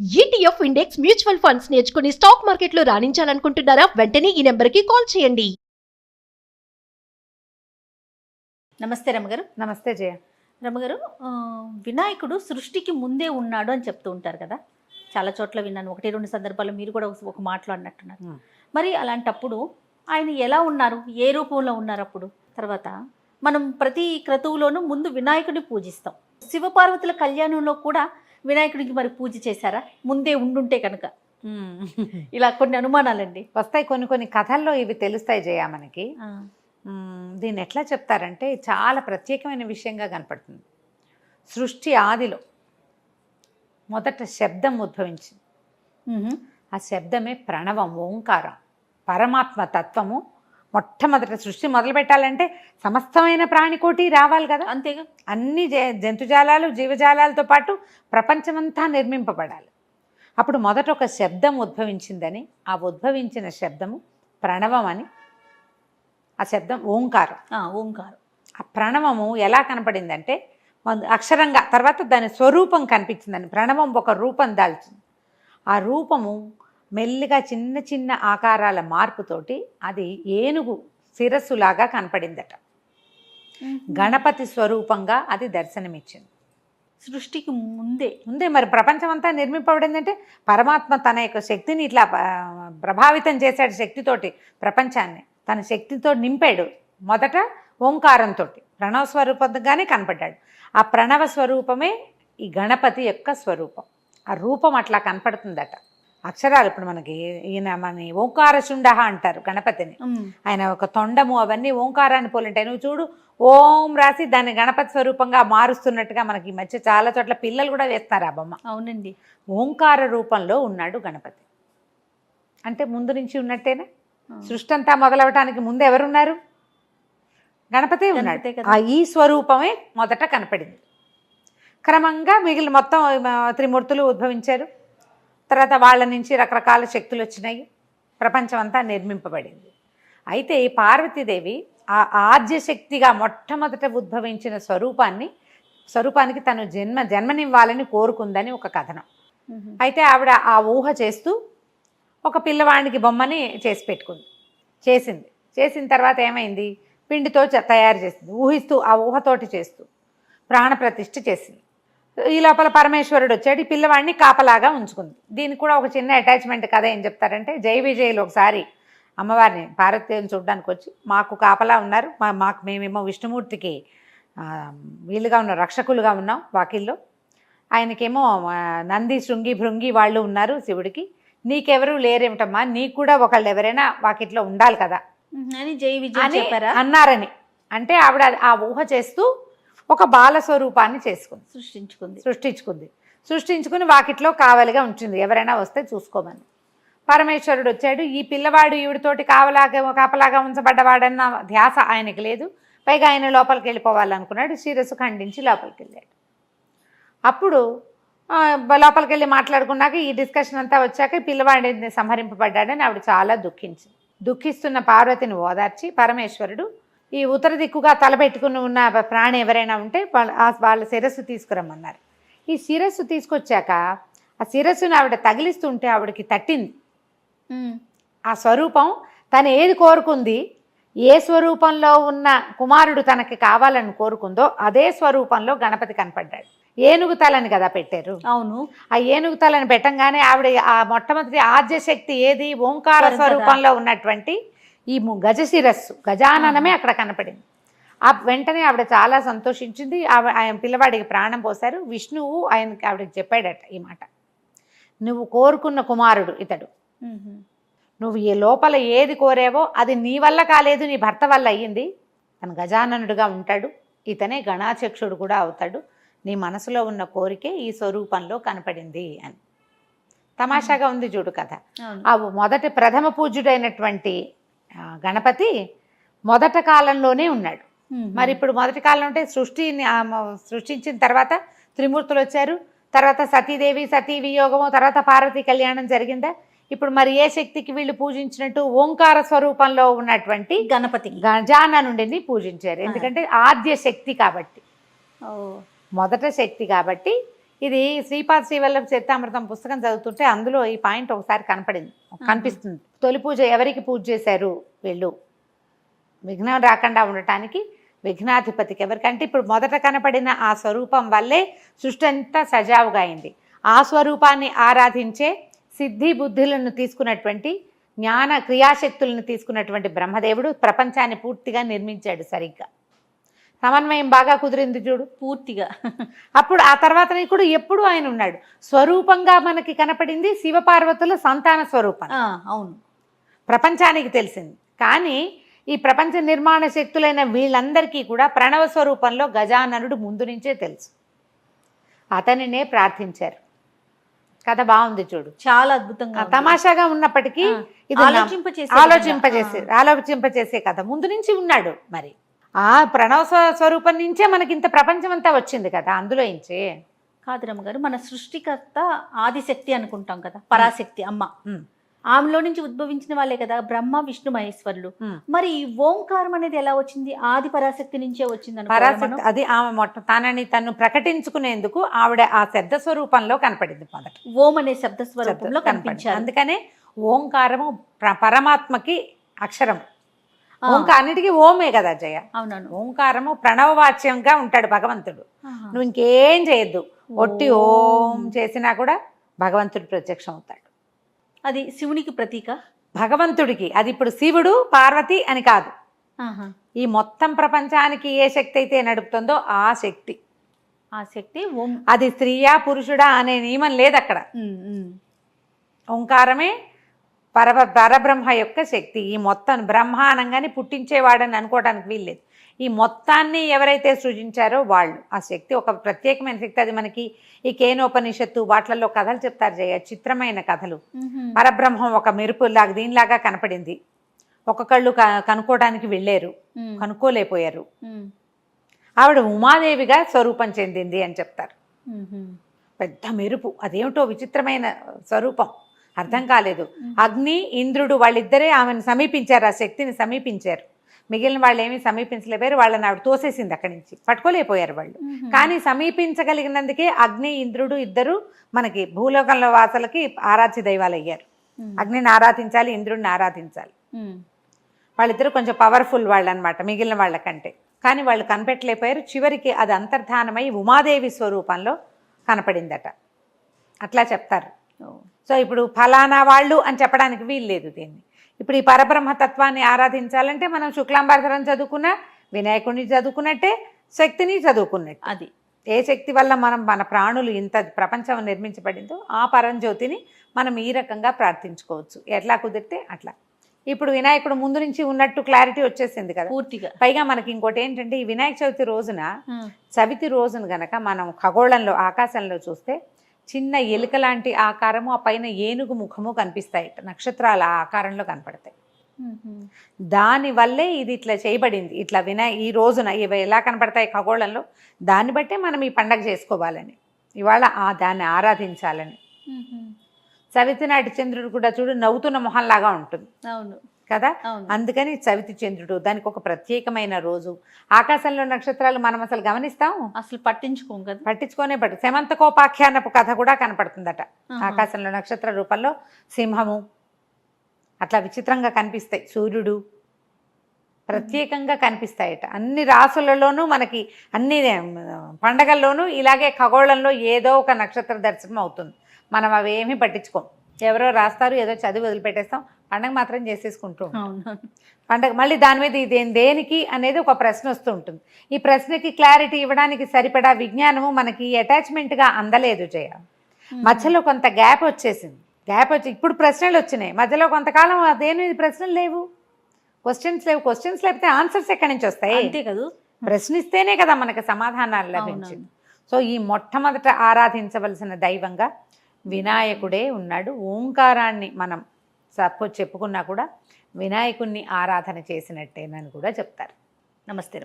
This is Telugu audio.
ఈటీఎఫ్ ఇండెక్స్ మ్యూచువల్ ఫండ్స్ నేర్చుకుని స్టాక్ మార్కెట్లో రాణించాలనుకుంటున్నారా? వెంటనే ఈ నెంబర్కి కాల్ చేయండి. నమస్తే రమగారు. నమస్తే జయ. రమగారు, వినాయకుడు సృష్టికి ముందే ఉన్నాడు అని చెప్తూ ఉంటారు కదా, చాలా చోట్ల విన్నాను. 1-2 సందర్భాల్లో మీరు కూడా ఒక మాటలో అన్నట్టున్నారు. మరి అలాంటప్పుడు ఆయన ఎలా ఉన్నారు, ఏ రూపంలో ఉన్నారు? అప్పుడు తర్వాత మనం ప్రతి క్రతువులోనూ ముందు వినాయకుడిని పూజిస్తాం. శివపార్వతుల కళ్యాణంలో కూడా వినాయకుడికి మరి పూజ చేశారా ముందే ఉండుంటే కనుక? ఇలా కొన్ని అనుమానాలండి వస్తాయి. కొన్ని కథల్లో ఇవి తెలుస్తాయి జయ మనకి. దీన్ని ఎట్లా చెప్తారంటే చాలా ప్రత్యేకమైన విషయంగా కనపడుతుంది. సృష్టి ఆదిలో మొదట శబ్దం ఉద్భవించింది. ఆ శబ్దమే ప్రణవం, ఓంకారం, పరమాత్మ తత్వము. మొట్టమొదట సృష్టి మొదలు పెట్టాలంటే సమస్తమైన ప్రాణికోటి రావాలి కదా, అంతేగా. అన్ని జంతుజాలాలు జీవజాలాలతో పాటు ప్రపంచమంతా నిర్మింపబడాలి. అప్పుడు మొదట ఒక శబ్దం ఉద్భవించిందని, ఆ ఉద్భవించిన శబ్దము ప్రణవం అని, ఆ శబ్దం ఓంకారం. ఓంకారం. ఆ ప్రణవము ఎలా కనపడిందంటే అక్షరంగా, తర్వాత దాని స్వరూపం కనిపించిందని. ప్రణవం ఒక రూపం దాల్చింది. ఆ రూపము మెల్లిగా చిన్న చిన్న ఆకారాల మార్పుతోటి అది ఏనుగు శిరస్సులాగా కనపడిందట. గణపతి స్వరూపంగా అది దర్శనమిచ్చింది. సృష్టికి ముందే మరి ప్రపంచం అంతా నిర్మింపబడిందంటే పరమాత్మ తన యొక్క శక్తిని ఇట్లా ప్రభావితం చేశాడు. శక్తితోటి ప్రపంచాన్ని తన శక్తితో నింపాడు. మొదట ఓంకారంతో ప్రణవ స్వరూపంగానే కనపడ్డాడు. ఆ ప్రణవ స్వరూపమే ఈ గణపతి యొక్క స్వరూపం. ఆ రూపం అట్లా కనపడుతుందట. అక్షరాలు ఇప్పుడు మనకి ఈయన మన ఓంకార శుండహ అంటారు గణపతిని. ఆయన ఒక తొండము అవన్నీ ఓంకారాన్ని పోలింటాయి. నువ్వు చూడు, ఓం రాసి దాన్ని గణపతి స్వరూపంగా మారుస్తున్నట్టుగా మనకి ఈ మధ్య చాలా చోట్ల పిల్లలు కూడా వేస్తారు ఆ బొమ్మ. అవునండి. ఓంకార రూపంలో ఉన్నాడు గణపతి. అంటే ముందు నుంచి ఉన్నట్టేనా? సృష్టి అంతా మొదలవటానికి ముందు ఎవరున్నారు? గణపతి ఉన్నాడు. ఈ స్వరూపమే మొదట కనపడింది. క్రమంగా మిగిలిన మొత్తం త్రిమూర్తులు ఉద్భవించారు. తర్వాత వాళ్ళ నుంచి రకరకాల శక్తులు వచ్చినాయి. ప్రపంచం అంతా నిర్మింపబడింది. అయితే పార్వతీదేవి ఆ ఆద్యశక్తిగా మొట్టమొదట ఉద్భవించిన స్వరూపానికి తను జన్మనివ్వాలని కోరుకుందని ఒక కథనం. అయితే ఆవిడ ఆ ఊహ చేస్తూ ఒక పిల్లవాడికి బొమ్మని చేసి పెట్టుకుంది. చేసిన తర్వాత ఏమైంది? పిండితో తయారు చేసింది. ఊహిస్తూ ఆ ఊహతోటి చేస్తూ ప్రాణప్రతిష్ఠ చేసింది. ఈ లోపల పరమేశ్వరుడు వచ్చాడు. ఈ పిల్లవాడిని కాపలాగా ఉంచుకుంది. దీనికి కూడా ఒక చిన్న అటాచ్మెంట్ కథ ఏం చెప్తారంటే, జై విజయ్లో ఒకసారి అమ్మవారిని పార్వతీదేవిని చూడడానికి వచ్చి మాకు కాపలా ఉన్నారు, మేమేమో విష్ణుమూర్తికి వీలుగా ఉన్న రక్షకులుగా ఉన్నాం వాకిల్లో, ఆయనకేమో నంది శృంగి భృంగి వాళ్ళు ఉన్నారు శివుడికి, నీకెవరు లేరేమిటమ్మా, నీకు కూడా ఒకళ్ళు ఎవరైనా వాకిట్లో ఉండాలి కదా అని జై విజయ్ అన్నారని. అంటే ఆవిడ ఆ ఊహ చేస్తూ ఒక బాల స్వరూపాన్ని సృష్టించుకుని వాకిట్లో కావలిగా ఉంచింది. ఎవరైనా వస్తే చూసుకోమని. పరమేశ్వరుడు వచ్చాడు. ఈ పిల్లవాడు ఈవిడితోటి కాపలాగా ఉంచబడ్డవాడన్న ధ్యాస ఆయనకి లేదు. పైగా ఆయన లోపలికి వెళ్ళిపోవాలనుకున్నాడు. శిరస్సు ఖండించి లోపలికి వెళ్ళాడు. అప్పుడు లోపలికి వెళ్ళి మాట్లాడుకున్నాక ఈ డిస్కషన్ అంతా వచ్చాక పిల్లవాడిని సంహరింపబడ్డాడని ఆవిడ చాలా దుఃఖిస్తున్న పార్వతిని ఓదార్చి పరమేశ్వరుడు ఈ ఉత్తర దిక్కుగా తలపెట్టుకుని ఉన్న ప్రాణి ఎవరైనా ఉంటే వాళ్ళ శిరస్సు తీసుకురమ్మన్నారు. ఈ శిరస్సు తీసుకొచ్చాక ఆ శిరస్సును ఆవిడ తగిలిస్తుంటే ఆవిడకి తట్టింది ఆ స్వరూపం. తను ఏది కోరుకుంది, ఏ స్వరూపంలో ఉన్న కుమారుడు తనకి కావాలని కోరుకుందో అదే స్వరూపంలో గణపతి కనపడ్డాడు. ఏనుగు తలని కదా పెట్టారు. అవును. ఆ ఏనుగు తలని పెట్టంగానే ఆవిడ ఆ మొట్టమొదటి ఆద్యశక్తి ఏది, ఓంకార స్వరూపంలో ఉన్నటువంటి ఈ గజశిరస్సు గజాననమే అక్కడ కనపడింది. ఆ వెంటనే ఆవిడ చాలా సంతోషించింది. ఆయన పిల్లవాడికి ప్రాణం పోశారు. విష్ణువు ఆవిడకి చెప్పాడట ఈ మాట, నువ్వు కోరుకున్న కుమారుడు ఇతడు, నువ్వు ఈ లోపల ఏది కోరావో అది నీ వల్ల కాలేదు, నీ భర్త వల్ల అయ్యింది. తను గజాననుడుగా ఉంటాడు, ఇతనే గణాధ్యక్షుడు కూడా అవుతాడు, నీ మనసులో ఉన్న కోరికే ఈ స్వరూపంలో కనపడింది అని. తమాషాగా ఉంది చూడు కథ. ఆ మొదటి ప్రథమ పూజ్యుడైనటువంటి గణపతి మొదట కాలంలోనే ఉన్నాడు. మరి ఇప్పుడు మొదటి కాలం అంటే సృష్టించిన తర్వాత త్రిమూర్తులు వచ్చారు, తర్వాత సతీదేవి సతీ వియోగము, తర్వాత పార్వతీ కళ్యాణం జరిగిందా? ఇప్పుడు మరి ఏ శక్తికి వీళ్ళు పూజించినట్టు ఓంకార స్వరూపంలో ఉన్నటువంటి గణపతి గజాననుడిని పూజించారు. ఎందుకంటే ఆద్య శక్తి కాబట్టి, మొదట శక్తి కాబట్టి ఇది శ్రీపాద శ్రీవల్లభ చరితామృతం పుస్తకం చదువుతుంటే అందులో ఈ పాయింట్ ఒకసారి కనిపిస్తుంది. తొలి పూజ ఎవరికి పూజ చేశారు వీళ్ళు, విఘ్నం రాకుండా ఉండటానికి విఘ్నాధిపతికి ఎవరికంటే ఇప్పుడు మొదట కనపడిన ఆ స్వరూపం వల్లే సృష్టి అంతా సజావుగా అయింది. ఆ స్వరూపాన్ని ఆరాధించే సిద్ధి బుద్ధులను తీసుకున్నటువంటి జ్ఞాన క్రియాశక్తులను తీసుకున్నటువంటి బ్రహ్మదేవుడు ప్రపంచాన్ని పూర్తిగా నిర్మించాడు. సరిగ్గా సమన్వయం బాగా కుదిరింది చూడు పూర్తిగా. అప్పుడు ఆ తర్వాత కూడా ఎప్పుడు ఆయన ఉన్నాడు. స్వరూపంగా మనకి కనపడింది శివపార్వతుల సంతాన స్వరూపం, అవును, ప్రపంచానికి తెలిసింది. కానీ ఈ ప్రపంచ నిర్మాణ శక్తులైన వీళ్ళందరికీ కూడా ప్రణవ స్వరూపంలో గజాననుడు ముందు నుంచే తెలుసు. అతనినే ప్రార్థించారు. కథ బాగుంది చూడు, చాలా అద్భుతంగా తమాషాగా ఉన్నప్పటికీ ఇది ఆలోచింపచేసే కథ. ముందు నుంచి ఉన్నాడు. మరి ఆ ప్రణవ స్వరూపం నుంచే మనకి ఇంత ప్రపంచం అంతా వచ్చింది కదా, అందులో ఇంచే కాదు రమ్మగారు. మన సృష్టికర్త ఆదిశక్తి అనుకుంటాం కదా, పరాశక్తి అమ్మ, ఆమెలో నుంచి ఉద్భవించిన వాళ్ళే కదా బ్రహ్మ విష్ణు మహేశ్వరులు. మరి ఈ ఓంకారం అనేది ఎలా వచ్చింది? ఆది పరాశక్తి నుంచే వచ్చింది. పరాశక్తి అది ఆమె తనని తను ప్రకటించుకునేందుకు ఆవిడ ఆ శబ్ద స్వరూపంలో కనపడింది. మొదట ఓం అనే శబ్ద స్వరూపంలో కనిపించారు. అందుకనే ఓంకారము పరమాత్మకి అక్షరం. అన్నిటికీ ఓమే కదా జయ. అవునవును. ఓంకారము ప్రణవవాచ్యంగా ఉంటాడు భగవంతుడు. నువ్వు ఇంకేం చేయొద్దు, ఒట్టి ఓం చేసినా కూడా భగవంతుడు ప్రత్యక్షం అవుతాడు. అది శివునికి ప్రతీక, భగవంతుడికి. అది ఇప్పుడు శివుడు పార్వతి అని కాదు, ఈ మొత్తం ప్రపంచానికి ఏ శక్తి అయితే నడుపుతుందో ఆ శక్తి. ఆ శక్తి ఓం. అది స్త్రీయా పురుషుడా అనే నియమం లేదు అక్కడ. ఓంకారమే పరబ్రహ్మ యొక్క శక్తి. ఈ మొత్తం బ్రహ్మానంగాన్ని పుట్టించేవాడని అనుకోవడానికి వీల్లేదు. ఈ మొత్తాన్ని ఎవరైతే సృజించారో వాళ్ళు ఆ శక్తి ఒక ప్రత్యేకమైన శక్తి. అది మనకి ఈ కేనోపనిషత్తు వాటిలలో కథలు చెప్తారు జయ, చిత్రమైన కథలు. పరబ్రహ్మం ఒక మెరుపులాగా దీనిలాగా కనపడింది. ఒక్కొక్కళ్ళు కనుక్కోవడానికి వెళ్ళారు, కనుక్కోలేకపోయారు. ఆవిడ ఉమాదేవిగా స్వరూపం చెందింది అని చెప్తారు. పెద్ద మెరుపు, అదేమిటో విచిత్రమైన స్వరూపం, అర్థం కాలేదు. అగ్ని ఇంద్రుడు వాళ్ళిద్దరే ఆమెను సమీపించారు, ఆ శక్తిని సమీపించారు. మిగిలిన వాళ్ళు ఏమీ సమీపించలేకపోయారు. వాళ్ళని ఆవిడ తోసేసింది అక్కడి నుంచి, పట్టుకోలేకపోయారు వాళ్ళు. కానీ సమీపించగలిగినందుకే అగ్ని ఇంద్రుడు ఇద్దరు మనకి భూలోకంలో వాసులకి ఆరాధ్య దైవాలు అయ్యారు. అగ్నిని ఆరాధించాలి, ఇంద్రుడిని ఆరాధించాలి. వాళ్ళిద్దరు కొంచెం పవర్ఫుల్ వాళ్ళు అనమాట మిగిలిన వాళ్ళకంటే. కానీ వాళ్ళు కనిపెట్టలేకపోయారు. చివరికి అది అంతర్ధానమై ఉమాదేవి స్వరూపంలో కనపడిందట. అట్లా చెప్తారు. సో ఇప్పుడు ఫలానా వాళ్ళు అని చెప్పడానికి వీల్లేదు దీన్ని. ఇప్పుడు ఈ పరబ్రహ్మతత్వాన్ని ఆరాధించాలంటే మనం శుక్లాంబరధరం చదువుకున్నా, వినాయకుడిని చదువుకున్నట్టే, శక్తిని చదువుకున్నట్టు. అది ఏ శక్తి వల్ల మన ప్రాణులు ఇంత ప్రపంచం నిర్మించబడిందో ఆ పరంజ్యోతిని మనం ఈ రకంగా ప్రార్థించుకోవచ్చు. ఎట్లా కుదిరితే అట్లా. ఇప్పుడు వినాయకుడు ముందు నుంచి ఉన్నట్టు క్లారిటీ వచ్చేసింది కదా పూర్తిగా. పైగా మనకి ఇంకోటి ఏంటంటే, ఈ వినాయక చవితి రోజున చవితి రోజున గనక మనం ఖగోళంలో ఆకాశంలో చూస్తే చిన్న ఎలుక లాంటి ఆకారము, ఆ పైన ఏనుగు ముఖము కనిపిస్తాయి, నక్షత్రాల ఆకారంలో కనపడతాయి. దానివల్లే ఇది ఇట్లా చేయబడింది. ఇట్లా ఈ రోజున ఇవి ఎలా కనపడతాయి ఖగోళంలో, దాన్ని బట్టే మనం ఈ పండగ చేసుకోవాలని, ఇవాళ దాన్ని ఆరాధించాలని. చవితి నాటి చంద్రుడు కూడా చూడు నవ్వుతున్న మొహంలాగా ఉంటుంది. అవును కదా, అందుకని చవితి చంద్రుడు దానికి ఒక ప్రత్యేకమైన రోజు. ఆకాశంలో నక్షత్రాలు మనం అసలు గమనిస్తాం, అసలు పట్టించుకోం కదా, పట్టించుకోనే శమంతకోపాఖ్యానపు కథ కూడా కనపడుతుందట. ఆకాశంలో నక్షత్ర రూపంలో సింహము అట్లా విచిత్రంగా కనిపిస్తాయి, సూర్యుడు ప్రత్యేకంగా కనిపిస్తాయట. అన్ని రాసులలోనూ మనకి అన్ని పండగల్లోనూ ఇలాగే ఖగోళంలో ఏదో ఒక నక్షత్ర దర్శనం అవుతుంది. మనం అవేమీ పట్టించుకోం, ఎవరో రాస్తారు, ఏదో చదివి వదిలిపెట్టేస్తాం, పండగ మాత్రం చేసేసుకుంటూ ఉంటాం. పండగ మళ్ళీ దాని మీద దేనికి అనేది ఒక ప్రశ్న వస్తూ ఉంటుంది. ఈ ప్రశ్నకి క్లారిటీ ఇవ్వడానికి సరిపడా విజ్ఞానము మనకి అటాచ్మెంట్గా అందలేదు జయ. మధ్యలో కొంత గ్యాప్ వచ్చేసింది. ఇప్పుడు ప్రశ్నలు వచ్చినాయి, మధ్యలో కొంతకాలం అదేమి ప్రశ్నలు లేవు, క్వశ్చన్స్ లేవు. క్వశ్చన్స్ లేకపోతే ఆన్సర్స్ ఎక్కడి నుంచి వస్తాయి? అంతే కదా, ప్రశ్నిస్తేనే కదా మనకు సమాధానాలు లభించింది. సో ఈ మొట్టమొదట ఆరాధించవలసిన దైవంగా వినాయకుడే ఉన్నాడు. ఓంకారాన్ని మనం చెప్పుకున్నా కూడా వినాయకుడిని ఆరాధన చేసినట్టేనని కూడా చెప్తారు. నమస్తే.